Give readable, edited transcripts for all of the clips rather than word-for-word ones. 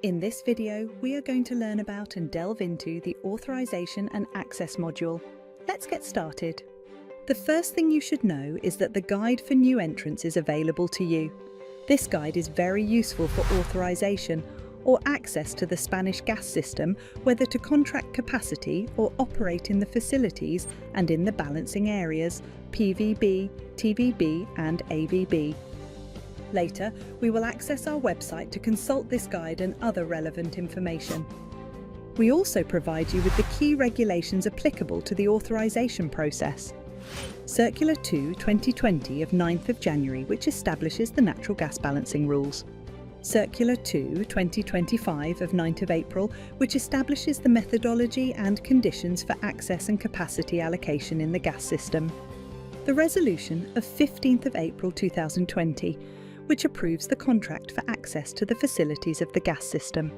In this video, we are going to learn about and delve into the Authorization and Access module. Let's get started. The first thing you should know is that the guide for new entrants is available to you. This guide is very useful for authorization or access to the Spanish gas system, whether to contract capacity or operate in the facilities and in the balancing areas, PVB, TVB and AVB. Later, we will access our website to consult this guide and other relevant information. We also provide you with the key regulations applicable to the authorization process. Circular 2/2020 of 9th of January, which establishes the natural gas balancing rules. Circular 2/2025 of 9th of April, which establishes the methodology and conditions for access and capacity allocation in the gas system. The resolution of 15th of April 2020, which approves the contract for access to the facilities of the gas system.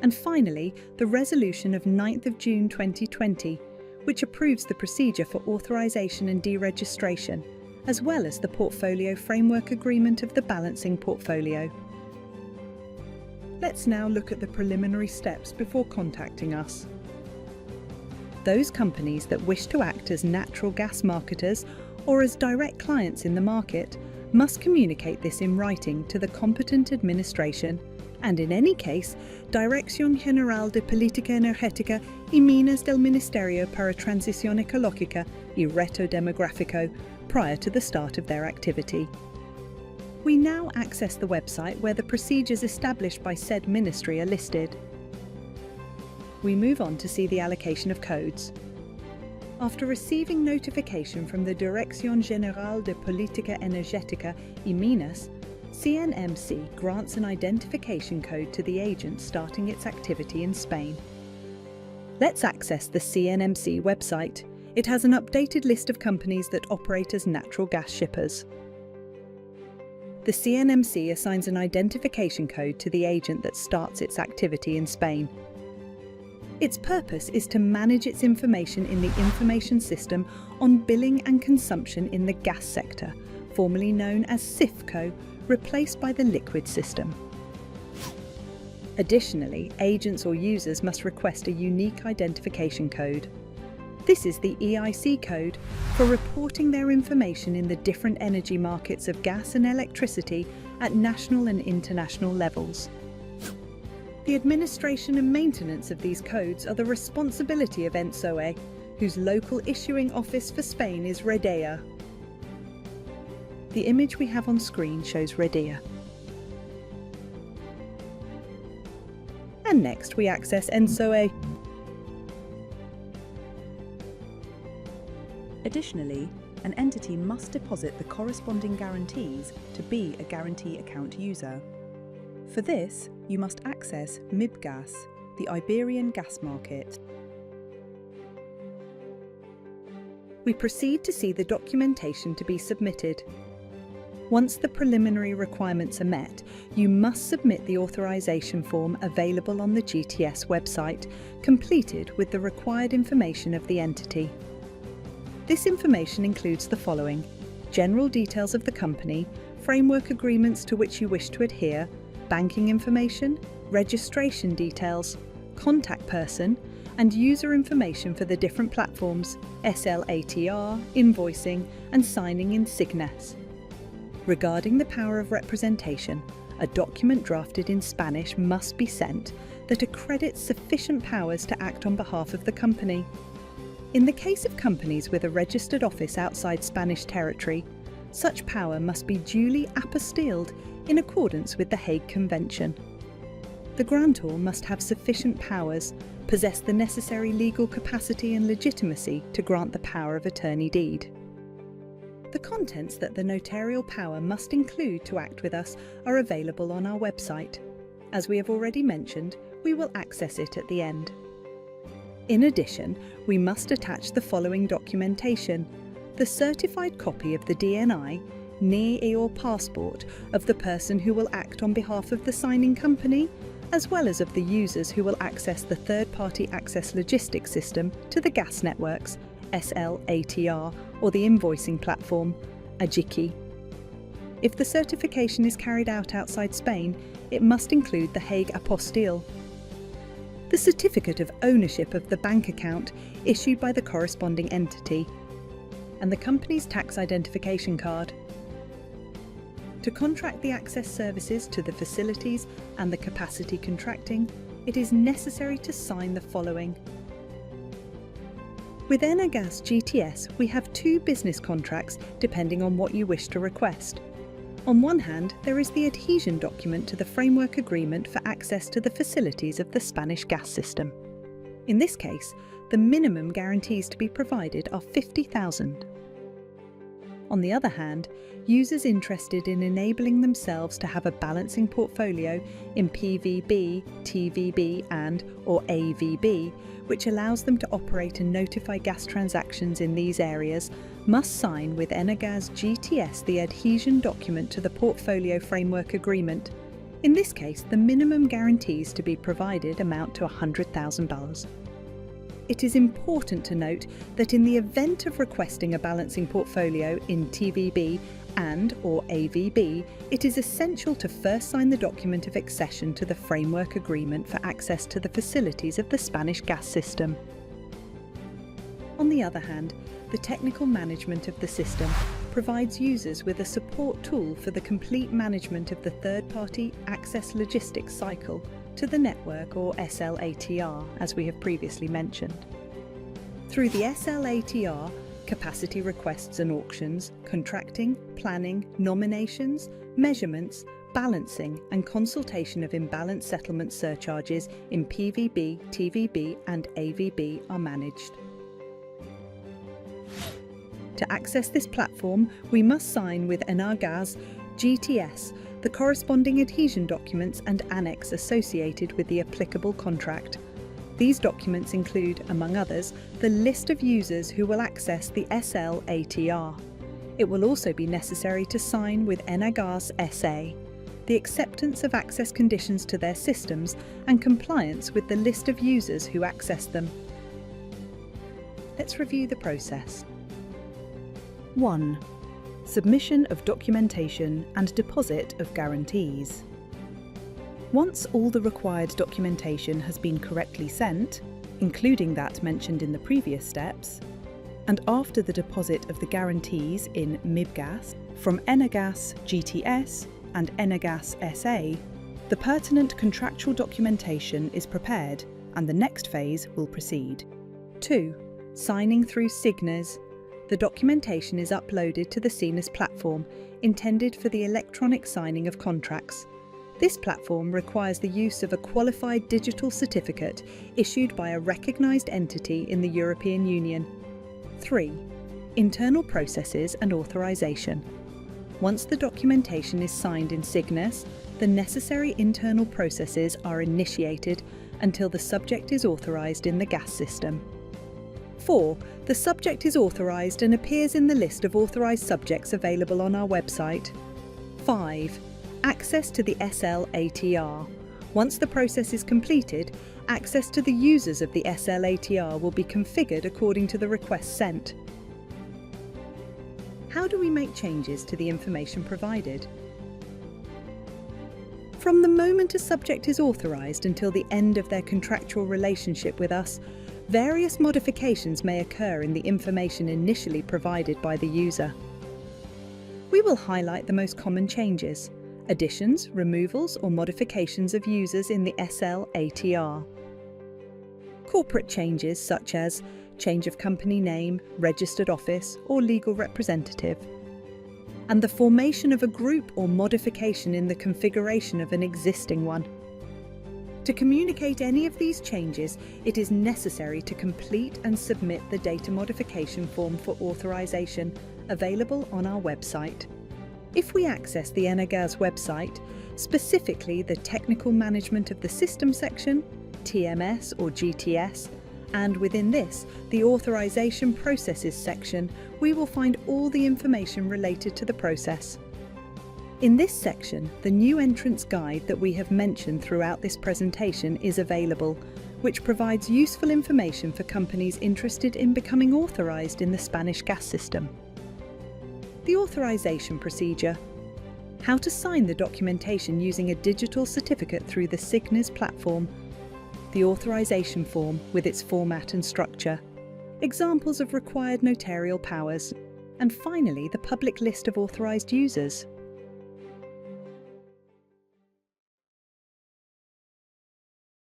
And finally, the resolution of 9th of June 2020, which approves the procedure for authorization and deregistration, as well as the Portfolio Framework Agreement of the Balancing Portfolio. Let's now look at the preliminary steps before contacting us. Those companies that wish to act as natural gas marketers or as direct clients in the market must communicate this in writing to the competent administration and, in any case, Dirección General de Política Energética y Minas del Ministerio para Transición Ecológica y Reto Demográfico prior to the start of their activity. We now access the website where the procedures established by said ministry are listed. We move on to see the allocation of codes. After receiving notification from the Dirección General de Política Energética y Minas, CNMC grants an identification code to the agent starting its activity in Spain. Let's access the CNMC website. It has an updated list of companies that operate as natural gas shippers. The CNMC assigns an identification code to the agent that starts its activity in Spain. Its purpose is to manage its information in the information system on billing and consumption in the gas sector, formerly known as CIFCO, replaced by the liquid system. Additionally, agents or users must request a unique identification code. This is the EIC code for reporting their information in the different energy markets of gas and electricity at national and international levels. The administration and maintenance of these codes are the responsibility of ENSOE, whose local issuing office for Spain is Redea. The image we have on screen shows Redea. And next we access ENSOE. Additionally, an entity must deposit the corresponding guarantees to be a guarantee account user. For this, you must access MIBGAS, the Iberian gas market. We proceed to see the documentation to be submitted. Once the preliminary requirements are met, you must submit the authorization form available on the GTS website, completed with the required information of the entity. This information includes the following: general details of the company, framework agreements to which you wish to adhere, banking information, registration details, contact person, and user information for the different platforms, SLATR, invoicing, and signing in Signas. Regarding the power of representation, a document drafted in Spanish must be sent that accredits sufficient powers to act on behalf of the company. In the case of companies with a registered office outside Spanish territory, such power must be duly apostilled in accordance with the Hague Convention. The grantor must have sufficient powers, possess the necessary legal capacity and legitimacy to grant the power of attorney deed. The contents that the notarial power must include to act with us are available on our website. As we have already mentioned, we will access it at the end. In addition, we must attach the following documentation: the certified copy of the DNI, NIE or passport of the person who will act on behalf of the signing company, as well as of the users who will access the third-party access logistics system to the gas networks, SLATR, or the invoicing platform, AGIKI. If the certification is carried out outside Spain, it must include the Hague Apostille, the certificate of ownership of the bank account issued by the corresponding entity, and the company's tax identification card. To contract the access services to the facilities and the capacity contracting, it is necessary to sign the following. With Enagás GTS, we have 2 business contracts depending on what you wish to request. On one hand, there is the adhesion document to the framework agreement for access to the facilities of the Spanish gas system. In this case, the minimum guarantees to be provided are 50,000. On the other hand, users interested in enabling themselves to have a balancing portfolio in PVB, TVB and/or AVB, which allows them to operate and notify gas transactions in these areas, must sign with Enagás GTS the adhesion document to the Portfolio Framework Agreement. In this case, the minimum guarantees to be provided amount to $100,000. It is important to note that in the event of requesting a balancing portfolio in TVB and/or AVB, it is essential to first sign the document of accession to the framework agreement for access to the facilities of the Spanish gas system. On the other hand, the technical management of the system provides users with a support tool for the complete management of the third-party access logistics cycle to the network, or SLATR, as we have previously mentioned. Through the SLATR, capacity requests and auctions, contracting, planning, nominations, measurements, balancing and consultation of imbalance settlement surcharges in PVB, TVB and AVB are managed. To access this platform, we must sign with Enagás GTS the corresponding adhesion documents and annex associated with the applicable contract. These documents include, among others, the list of users who will access the SLATR. It will also be necessary to sign with Enagás SA the acceptance of access conditions to their systems and compliance with the list of users who access them. Let's review the process. 1. Submission of documentation and deposit of guarantees. Once all the required documentation has been correctly sent, including that mentioned in the previous steps, and after the deposit of the guarantees in MIBGAS from Enagás GTS and Enagás SA, the pertinent contractual documentation is prepared and the next phase will proceed. 2. Signing through signers. The documentation is uploaded to the Signers platform, intended for the electronic signing of contracts. This platform requires the use of a qualified digital certificate issued by a recognised entity in the European Union. 3. Internal processes and authorization. Once the documentation is signed in Signers, the necessary internal processes are initiated until the subject is authorised in the gas system. 4. The subject is authorised and appears in the list of authorised subjects available on our website. 5. Access to the SLATR. Once the process is completed, access to the users of the SLATR will be configured according to the request sent. How do we make changes to the information provided? From the moment a subject is authorised until the end of their contractual relationship with us, various modifications may occur in the information initially provided by the user. We will highlight the most common changes: additions, removals or modifications of users in the SLATR. Corporate changes such as change of company name, registered office or legal representative. And the formation of a group or modification in the configuration of an existing one. To communicate any of these changes, it is necessary to complete and submit the data modification form for authorization, available on our website. If we access the Enagás website, specifically the Technical Management of the System section, TMS or GTS, and within this, the Authorization Processes section, we will find all the information related to the process. In this section, the new entrants guide that we have mentioned throughout this presentation is available, which provides useful information for companies interested in becoming authorized in the Spanish gas system. The authorization procedure. how to sign the documentation using a digital certificate through the Signas platform, the authorization form with its format and structure, examples of required notarial powers, and finally the public list of authorized users.